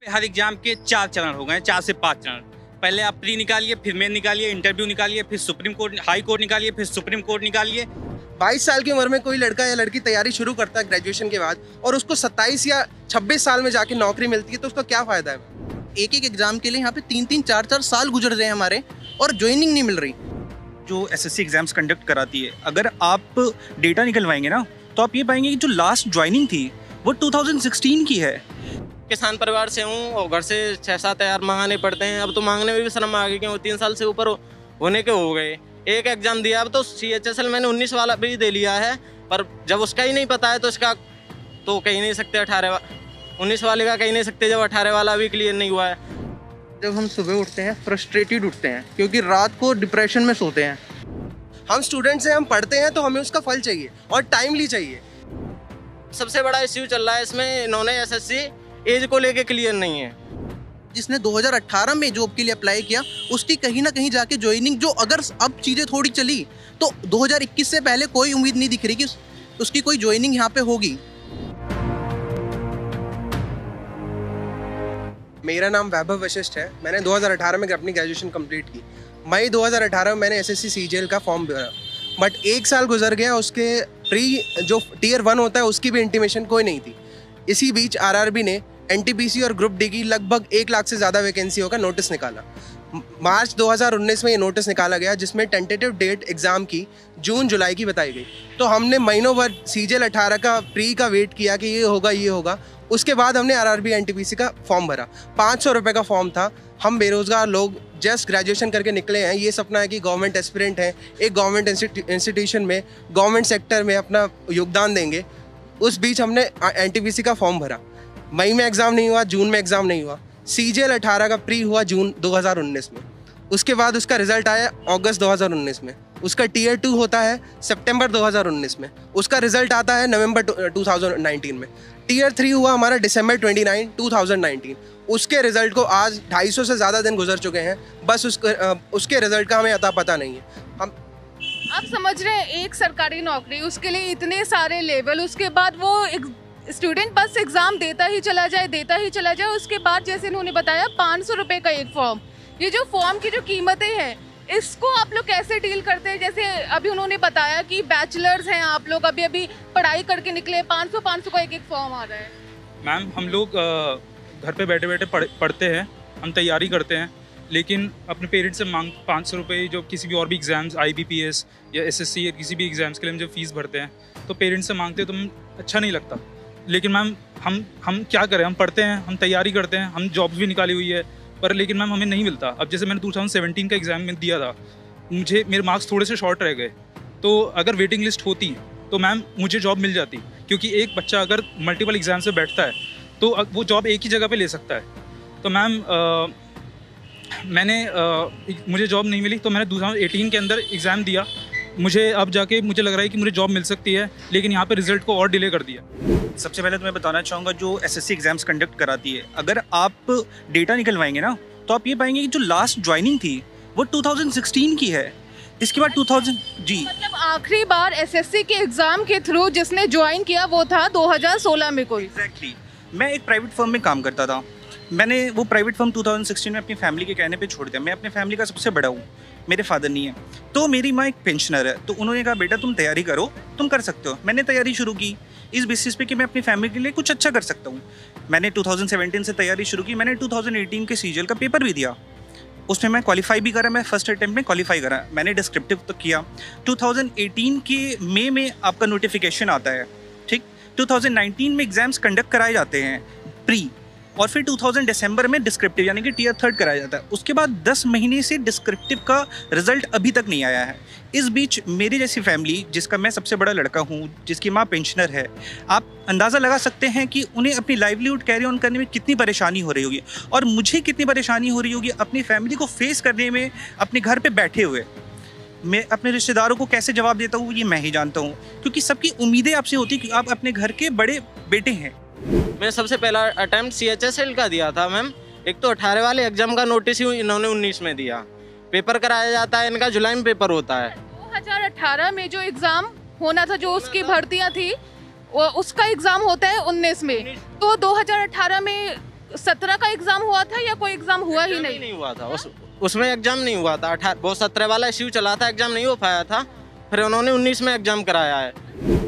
हर exam के 4 चरण हो गए, 4 से 5 चरण। पहले आप प्री निकालिए, फिर मेन निकालिए, इंटरव्यू निकालिए, फिर सुप्रीम कोर्ट, हाई कोर्ट निकालिए, फिर सुप्रीम कोर्ट निकालिए। 22 साल की उम्र में कोई लड़का या लड़की तैयारी शुरू करता है ग्रेजुएशन के बाद और उसको 27 या 26 साल में जाके नौकरी मिलती है तो उसका क्या फ़ायदा है? एक एक एग्जाम के लिए यहाँ पे 3-3 4-4 साल गुजर रहे हैं हमारे और ज्वाइनिंग नहीं मिल रही। जो एसएससी एग्जाम्स कंडक्ट कराती है, अगर आप डेटा निकलवाएंगे ना तो आप ये पाएंगे कि जो लास्ट ज्वाइनिंग थी वो 2016 की है। किसान परिवार से हूँ और घर से 6-7 हज़ार मांगने पड़ते हैं। अब तो मांगने में भी शर्म आ गई क्योंकि 3 साल से ऊपर होने के हो गए। एक एग्ज़ाम दिया, अब तो CHSL मैंने 19 वाला भी दे लिया है, पर जब उसका ही नहीं पता है तो इसका तो कहीं नहीं सकते। 19 वाले का कहीं नहीं सकते जब 18 वाला भी क्लियर नहीं हुआ है। जब हम सुबह उठते हैं फ्रस्ट्रेटेड उठते हैं क्योंकि रात को डिप्रेशन में सोते हैं। हम स्टूडेंट्स हैं, हम पढ़ते हैं तो हमें उसका फल चाहिए और टाइमली चाहिए। सबसे बड़ा इश्यू चल रहा है इसमें, इन्होंने SSC एज को लेके क्लियर नहीं है। जिसने 2018 में जॉब के लिए अप्लाई किया उसकी कहीं ना कहीं जाके ज्वाइनिंग, जो अगर अब चीज़ें थोड़ी चली तो 2021 से पहले कोई उम्मीद नहीं दिख रही कि उसकी कोई ज्वाइनिंग यहाँ पे होगी। मेरा नाम वैभव वशिष्ठ है। मैंने 2018 में अपनी ग्रेजुएशन कंप्लीट की। मई 2018 में मैंने SSC CGL का फॉर्म भरा, बट 1 साल गुजर गया, उसके प्री जो Tier 1 होता है उसकी भी इंटीमेशन कोई नहीं थी। इसी बीच RRB ने NTPC और ग्रुप डी की लगभग 1 लाख से ज़्यादा वैकेंसियों का नोटिस निकाला। मार्च 2019 में ये नोटिस निकाला गया जिसमें टेंटेटिव डेट एग्ज़ाम की जून जुलाई की बताई गई। तो हमने महीनों भर CGL 18 का प्री का वेट किया कि ये होगा। उसके बाद हमने RRB NTPC का फॉर्म भरा। 500 रुपये का फॉर्म था। हम बेरोज़गार लोग जस्ट ग्रेजुएशन करके निकले हैं। ये सपना है कि गवर्नमेंट एस्पिरेंट हैं, एक गवर्नमेंट इंस्टीट्यूशन में, गवर्नमेंट सेक्टर में अपना योगदान देंगे। उस बीच हमने NTPC का फॉर्म भरा। मई में एग्ज़ाम नहीं हुआ, जून में एग्ज़ाम नहीं हुआ। CGL 18 का प्री हुआ जून 2019 में। उसके बाद उसका रिज़ल्ट आया अगस्त 2019 में। उसका Tier 2 होता है सितंबर 2019 में। उसका रिज़ल्ट आता है नवंबर 2019 में। Tier 3 हुआ हमारा दिसंबर 29, 2019। उसके रिज़ल्ट को आज 250 से ज़्यादा दिन गुजर चुके हैं, बस उसके रिज़ल्ट का हमें अता पता नहीं है। हम आप समझ रहे हैं, एक सरकारी नौकरी, उसके लिए इतने सारे लेवल, उसके बाद वो स्टूडेंट बस एग्ज़ाम देता ही चला जाए। उसके बाद जैसे इन्होंने बताया 500 रुपये का एक फॉर्म। ये जो फॉर्म की जो कीमतें हैं, इसको आप लोग कैसे डील करते हैं? जैसे अभी उन्होंने बताया कि बैचलर्स हैं आप लोग, अभी पढ़ाई करके निकले, 500 का एक फॉर्म आ रहा है। मैम, हम लोग घर पे बैठे बैठे पढ़ते हैं, हम तैयारी करते हैं, लेकिन अपने पेरेंट्स से मांग 500 रुपये जो किसी भी और भी एग्ज़ाम्स, IBPS या SSC या किसी भी एग्ज़ाम्स के लिए हम जब फ़ीस भरते हैं तो पेरेंट्स से मांगते हैं तो अच्छा नहीं लगता। लेकिन मैम हम क्या करें, हम पढ़ते हैं, हम तैयारी करते हैं, हम जॉब्स भी निकाली हुई है, पर लेकिन मैम हमें नहीं मिलता। अब जैसे मैंने 2017 का एग्ज़ाम में दिया था, मेरे मार्क्स थोड़े से शॉर्ट रह गए, तो अगर वेटिंग लिस्ट होती तो मैम मुझे जॉब मिल जाती, क्योंकि एक बच्चा अगर मल्टीपल एग्ज़ाम से बैठता है तो वो जॉब एक ही जगह पे ले सकता है। तो मैम मुझे जॉब नहीं मिली, तो मैंने 2018 के अंदर एग्ज़ाम दिया। मुझे अब जाके मुझे लग रहा है कि मुझे जॉब मिल सकती है, लेकिन यहाँ पे रिज़ल्ट को और डिले कर दिया। सबसे पहले तो मैं बताना चाहूँगा, जो एसएससी एग्जाम्स कंडक्ट कराती है, अगर आप डेटा निकलवाएंगे ना तो आप ये पाएंगे कि जो लास्ट ज्वाइनिंग थी वो 2016 की है। इसके बाद 2000 जी, मतलब आखिरी बार SSC के एग्जाम के थ्रू जिसने ज्वाइन किया वो था 2016 में कोई। एग्जैक्टली। मैं एक प्राइवेट फर्म में काम करता था। मैंने वो प्राइवेट फर्म 2016 में अपनी फैमिली के कहने पे छोड़ दिया। मैं अपने फैमिली का सबसे बड़ा हूँ, मेरे फादर नहीं है, तो मेरी माँ एक पेंशनर है। तो उन्होंने कहा बेटा तुम तैयारी करो, तुम कर सकते हो। मैंने तैयारी शुरू की इस बेसिस पे कि मैं अपनी फैमिली के लिए कुछ अच्छा कर सकता हूँ। मैंने 2017 से तैयारी शुरू की। मैंने 2018 के CGL का पेपर भी दिया, उसमें मैं क्वालिफाई भी करा। मैं फर्स्ट अटेम्प्ट में क्वालिफाई करा। मैंने डिस्क्रिप्टिव तो किया। 2018 के मई में आपका नोटिफिकेशन आता है, ठीक। 2019 में एग्जाम्स कंडक्ट कराए जाते हैं प्री, और फिर 2000 दिसंबर में डिस्क्रिप्टिव यानी कि Tier 3 कराया जाता है। उसके बाद 10 महीने से डिस्क्रिप्टिव का रिजल्ट अभी तक नहीं आया है। इस बीच मेरी जैसी फैमिली, जिसका मैं सबसे बड़ा लड़का हूँ, जिसकी माँ पेंशनर है, आप अंदाज़ा लगा सकते हैं कि उन्हें अपनी लाइवलीहुड कैरी ऑन करने में कितनी परेशानी हो रही होगी, और मुझे कितनी परेशानी हो रही होगी अपनी फैमिली को फेस करने में। अपने घर पर बैठे हुए मैं अपने रिश्तेदारों को कैसे जवाब देता हूँ ये मैं ही जानता हूँ, क्योंकि सबकी उम्मीदें आपसे होती कि आप अपने घर के बड़े बेटे हैं। मैं सबसे पहला अटेम्प्ट CHSL का दिया था मैम। एक तो 18 वाले एग्जाम का नोटिस ही इन्होंने 19 में दिया। पेपर कराया जाता है इनका, जुलाई में पेपर होता है। 2018 में जो एग्जाम होना था, जो उसकी भर्तियां थी, उसका एग्जाम होता है 19 में। तो 2018 में 17 का एग्जाम हुआ था या कोई एग्जाम हुआ ही नहीं? नहीं हुआ था उसमें एग्जाम नहीं हुआ था। 18 वो 17 वाला इश्यू चला था, एग्जाम नहीं हो पाया था, फिर उन्होंने 19 में एग्जाम कराया है।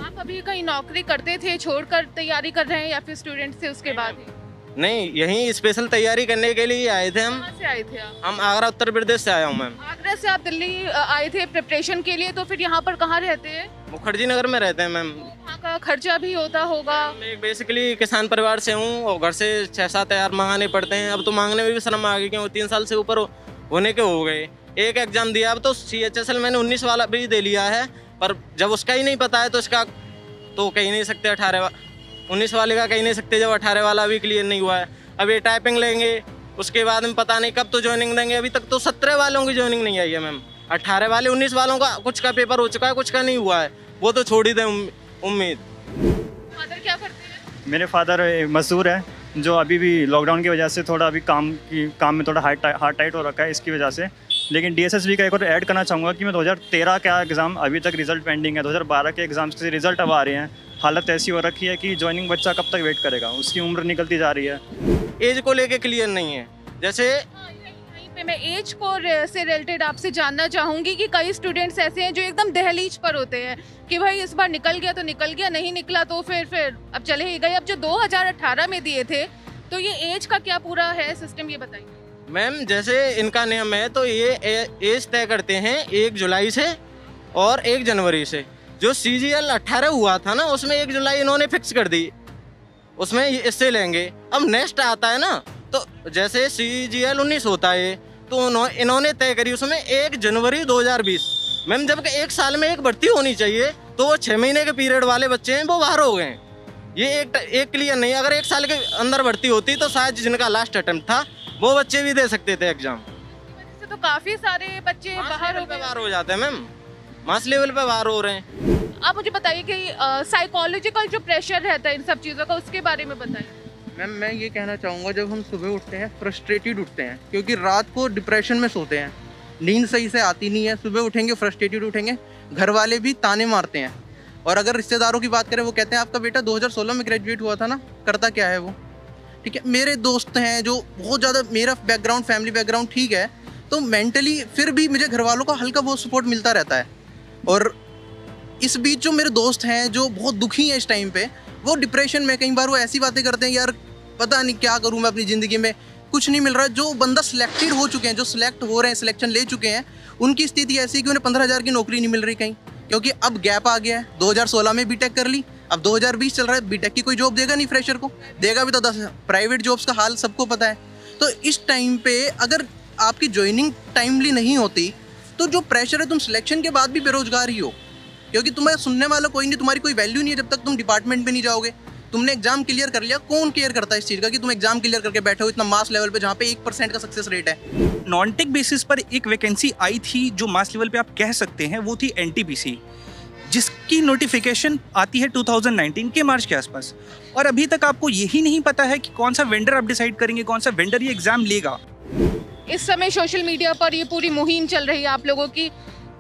आप अभी कहीं नौकरी करते थे, छोड़कर तैयारी कर रहे हैं या फिर स्टूडेंट थे उसके बाद ही? नहीं, यहीं स्पेशल तैयारी करने के लिए आए थे हम। कहाँ से आए थे आप? हम आगरा उत्तर प्रदेश से आया हूँ मैम। आगरा से आप दिल्ली आए थे प्रिपरेशन के लिए, तो फिर यहाँ पर कहाँ रहते हैं? मुखर्जी नगर में रहते हैं मैम। वहाँ का खर्चा भी होता होगा। मैं बेसिकली किसान परिवार से हूँ और घर से 6-7 हज़ार मंगाने पड़ते हैं। अब तो मांगने में भी शर्म आ गई, क्योंकि 3 साल से ऊपर होने के हो गए। एक एग्जाम दिया, अब तो CHSL मैंने 19 वाला भी दे लिया है, पर जब उसका ही नहीं पता है तो इसका तो कह नहीं सकते। 19 वाले का कह नहीं सकते जब 18 वाला भी क्लियर नहीं हुआ है। अब ये टाइपिंग लेंगे, उसके बाद में पता नहीं कब तो ज्वाइनिंग देंगे। अभी तक तो 17 वालों की ज्वाइनिंग नहीं आई है मैम। 18 वाले 19 वालों का कुछ का पेपर हो चुका है, कुछ का नहीं हुआ है, वो तो छोड़ ही दें उम्मीद। फादर क्या करते हैं? मेरे फादर मजदूर है, जो अभी भी लॉकडाउन की वजह से थोड़ा अभी काम में थोड़ा हार्ड टाइट हो रखा है, इसकी वजह से। लेकिन DSSB का एक और ऐड करना चाहूँगा कि मैं 2013 का एग्ज़ाम अभी तक रिजल्ट पेंडिंग है। 2012 के एग्ज़ाम्स के रिजल्ट अब आ रहे हैं। हालत ऐसी हो रखी है कि ज्वाइनिंग बच्चा कब तक वेट करेगा, उसकी उम्र निकलती जा रही है। एज को लेके क्लियर नहीं है। जैसे यहीं पे मैं एज को से रिलेटेड आपसे जानना चाहूँगी कि कई स्टूडेंट्स ऐसे हैं जो एकदम दहलीज पर होते हैं कि भाई इस बार निकल गया तो निकल गया, नहीं निकला तो फिर अब चले ही गए। अब जो 2018 में दिए थे, तो ये एज का क्या पूरा है सिस्टम, ये बताइए। मैम जैसे इनका नियम है तो ये एज तय करते हैं 1 जुलाई से और 1 जनवरी से। जो CGL 18 हुआ था ना, उसमें 1 जुलाई इन्होंने फिक्स कर दी, उसमें इससे लेंगे। अब नेक्स्ट आता है ना, तो जैसे CGL 19 होता है तो इन्होंने तय करी उसमें 1 जनवरी 2020। मैम जब एक साल में एक भर्ती होनी चाहिए तो वो 6 महीने के पीरियड वाले बच्चे हैं वो बाहर हो गए। ये एक क्लियर नहीं। अगर 1 साल के अंदर भर्ती होती तो शायद जिनका लास्ट अटेम्प्ट था वो बच्चे भी दे सकते थे एग्जाम। तो काफी सारे बच्चे बाहर हो जाते हैं मैम, मास लेवल पे बाहर हो रहे हैं। आप मुझे बताइए कि साइकोलॉजिकल जो प्रेशर रहता है इन सब चीज़ों का, उसके बारे में बताइए। मैम मैं ये कहना चाहूँगा, जब हम सुबह उठते हैं फ्रस्ट्रेटेड उठते हैं, क्योंकि रात को डिप्रेशन में सोते हैं, नींद सही से आती नहीं है, सुबह उठेंगे फ्रस्ट्रेटेड उठेंगे, घर वाले भी ताने मारते हैं। और अगर रिश्तेदारों की बात करें, वो कहते हैं आपका बेटा 2016 में ग्रेजुएट हुआ था ना, करता क्या है वो। ठीक है, मेरे दोस्त हैं जो बहुत ज़्यादा, मेरा बैकग्राउंड फैमिली बैकग्राउंड ठीक है, तो मेंटली फिर भी मुझे घर वालों का हल्का बहुत सपोर्ट मिलता रहता है। और इस बीच जो मेरे दोस्त हैं जो बहुत दुखी हैं इस टाइम पे, वो डिप्रेशन में, कई बार वो ऐसी बातें करते हैं, यार पता नहीं क्या करूँ मैं अपनी ज़िंदगी में, कुछ नहीं मिल रहा। जो बंदा सिलेक्टेड हो चुके हैं, जो सिलेक्ट हो रहे हैं, सिलेक्शन ले चुके हैं, उनकी स्थिति ऐसी है कि उन्हें 15,000 की नौकरी नहीं मिल रही कहीं, क्योंकि अब गैप आ गया है। 2016 में बीटेक कर ली, अब 2020 चल रहा है, बीटेक की कोई जॉब देगा नहीं फ्रेशर को, देगा भी तो 10। प्राइवेट जॉब्स का हाल सबको पता है। तो इस टाइम पे अगर आपकी ज्वाइनिंग टाइमली नहीं होती तो जो प्रेशर है, तुम सिलेक्शन के बाद भी बेरोजगार ही हो, क्योंकि तुम्हें सुनने वाला कोई नहीं, तुम्हारी कोई वैल्यू नहीं है जब तक तुम डिपार्टमेंट में नहीं जाओगे। तुमने एग्जाम क्लियर कर लिया, कौन केयर करता है इस चीज़ का कि तुम एग्जाम क्लियर करके बैठे हो इतना मास लेवल पे, जहाँ पे 1% का सक्सेस रेट है। नॉन टेक बेसिस पर एक वैकेंसी आई थी जो मास लेवल पे आप कह सकते हैं, वो थी NTPC, जिसकी नोटिफिकेशन आती है 2019 के मार्च के आसपास, और अभी तक आपको यही नहीं पता है कि कौन सा वेंडर आप डिसाइड करेंगे, कौन सा वेंडर ये एग्जाम लेगा। इस समय सोशल मीडिया पर ये पूरी मुहिम चल रही है आप लोगों की,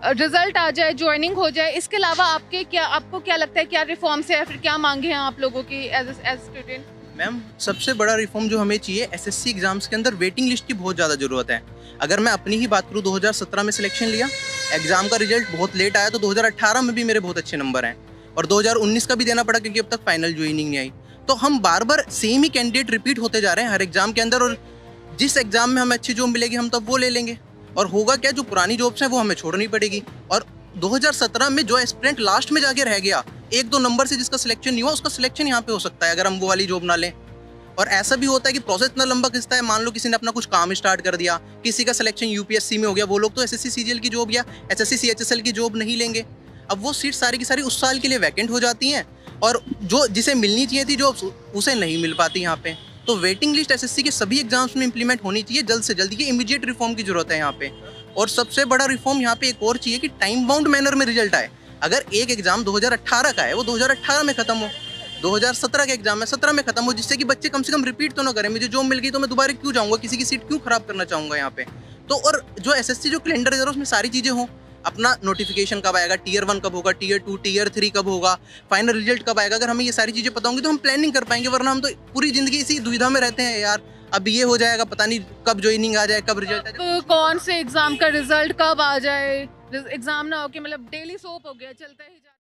रिजल्ट आ जाए, ज्वाइनिंग हो जाए। इसके अलावा आपको क्या लगता है, क्या रिफॉर्म्स है या फिर क्या मांगे हैं आप लोगों की एज स्टूडेंट? मैम सबसे बड़ा रिफॉर्म जो हमें चाहिए, SSC एग्जाम्स के अंदर वेटिंग लिस्ट की बहुत ज़्यादा ज़रूरत है। अगर मैं अपनी ही बात करूँ, 2017 में सिलेक्शन लिया, एग्जाम का रिजल्ट बहुत लेट आया, तो 2018 में भी मेरे बहुत अच्छे नंबर हैं, और 2019 का भी देना पड़ा क्योंकि अब तक फाइनल ज्वाइनिंग नहीं आई। तो हम बार बार सेम ही कैंडिडेट रिपीट होते जा रहे हैं हर एग्जाम के अंदर, और जिस एग्जाम में हमें अच्छी जॉब मिलेगी हम तब वो ले लेंगे, और होगा क्या, जो पुरानी जॉब्स हैं वो हमें छोड़नी पड़ेगी। और 2017 में जो एस्पिरेंट लास्ट में जाके रह गया, 1-2 नंबर से जिसका सिलेक्शन नहीं हुआ, उसका सिलेक्शन यहाँ पे हो सकता है अगर हम वो वाली जॉब ना लें। और ऐसा भी होता है कि प्रोसेस इतना लंबा खिंचता है, मान लो किसी ने अपना कुछ काम स्टार्ट कर दिया, किसी का सिलेक्शन UPSC में हो गया, वो लोग तो SSC CGL की जॉब या SSC CHSL की जॉब नहीं लेंगे। अब वो सीट सारी की सारी उस साल के लिए वैकेंट हो जाती हैं, और जो जिसे मिलनी चाहिए थी जॉब, उसे नहीं मिल पाती यहाँ पे। तो वेटिंग लिस्ट SSC के सभी एग्जाम्स में इंप्लीमेंट होनी चाहिए जल्द से जल्द। ये इमीडिएट रिफॉर्म की जरूरत है यहाँ पे। और सबसे बड़ा रिफॉर्म यहाँ पे एक और चाहिए कि टाइम बाउंड मैनर में रिजल्ट आए। अगर एक एग्जाम 2018 का है, वो 2018 में खत्म हो, 2017 का एग्जाम है 17 में खत्म हो, जिससे कि बच्चे कम से कम रिपीट तो ना करें। मुझे जॉब मिल गई तो मैं दोबारा क्यों जाऊँगा, किसी की सीट क्यों खराब करना चाहूँगा यहाँ पे। तो और जो SSC जो कैलेंडर है उसमें सारी चीज़ें हों, अपना नोटिफिकेशन कब आएगा, टीयर 1 कब होगा, टीयर 2, टीयर 3 कब होगा, फाइनल रिजल्ट कब आएगा। अगर हमें ये सारी चीज़ें पता होंगी तो हम प्लानिंग कर पाएंगे, वरना हम तो पूरी ज़िंदगी इसी दुविधा में रहते हैं यार, अब ये हो जाएगा, पता नहीं कब ज्वाइनिंग आ जाए, कब रिजल्ट आ जाए। तो कौन से एग्जाम का रिजल्ट कब आ जाए, एग्जाम ना हो कि मतलब डेली सोप हो गया, चलता ही